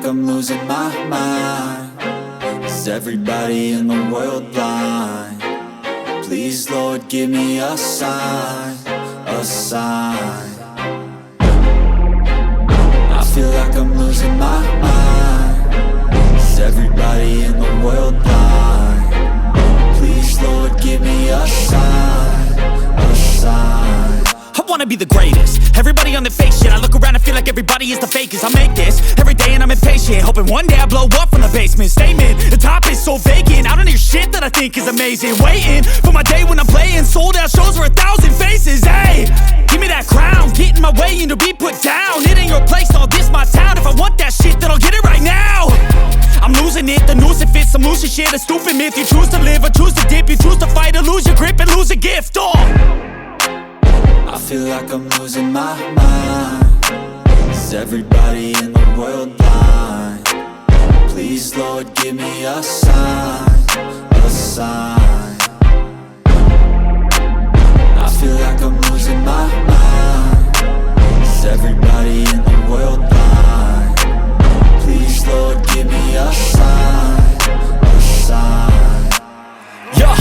like I'm losing my mind. Is everybody in the world blind? Please, Lord, give me a sign, a sign. I feel like I'm losing my mind. Is everybody in the world blind? Please, Lord, give me a sign, a sign. I wanna be the greatest. Everybody on the fake shit. I look around and feel like everybody is the fakest. I make this every day and I'm impatient, hoping one day I blow up from the basement. Statement, the top is so vacant. I don't hear shit that I think is amazing. Waiting for my day when I'm playing sold out shows for 1,000 faces. Hey, give me that crown, get in my way and to be put down. It ain't your place, all this my town. If I want that shit, then I'll get it right now. I'm losing it, the noose it fits. I'm losing shit, a stupid myth. You choose to live or choose to dip. You choose to fight or lose your grip and lose a gift. I feel like I'm losing my mind. Is everybody in the world blind? Please, Lord, give me a sign, a sign. I feel like I'm losing my mind. Is everybody in the world blind? Please, Lord, give me a sign, a sign. Yeah.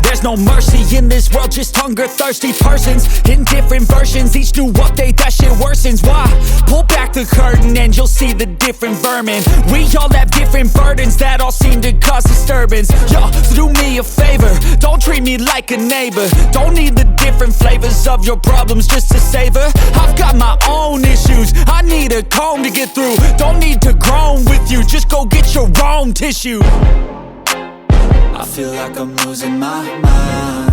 There's no mercy in this world, just hunger-thirsty persons in different versions. Each new update, that shit worsens. Why? Pull back the curtain and you'll see the different vermin. We all have different burdens that all seem to cause disturbance. Yo, so do me a favor, don't treat me like a neighbor. Don't need the different flavors of your problems just to savor. I've got my own issues, I need a comb to get through. Don't need to groan with you, just go get your own tissue. I feel like I'm losing my mind.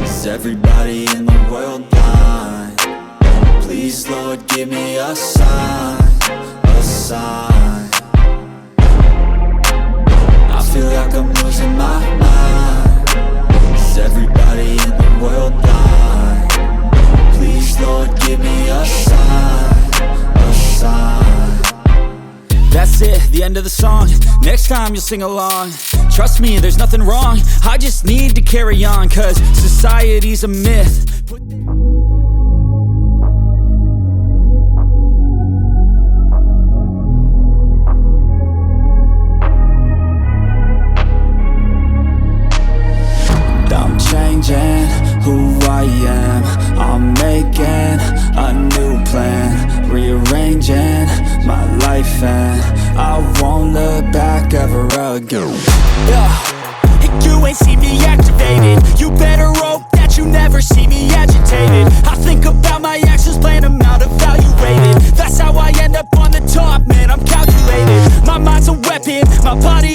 Is everybody in the world blind? Please, Lord, give me a sign, a sign. I feel like I'm losing my mind. Is everybody in the world blind? Please, Lord, give me a sign, a sign. That's it, the end of the song. Next time you'll sing along. Trust me, there's nothing wrong. I just need to carry on, cause society's a myth. I'm changing who I am. I'm making a new plan, rearranging my life, and I won't look back ever again. Yeah, you ain't see me activated. You better hope that you never see me agitated. I think about my actions, plan them out, evaluated. That's how I end up on the top, man, I'm calculated. My mind's a weapon, my body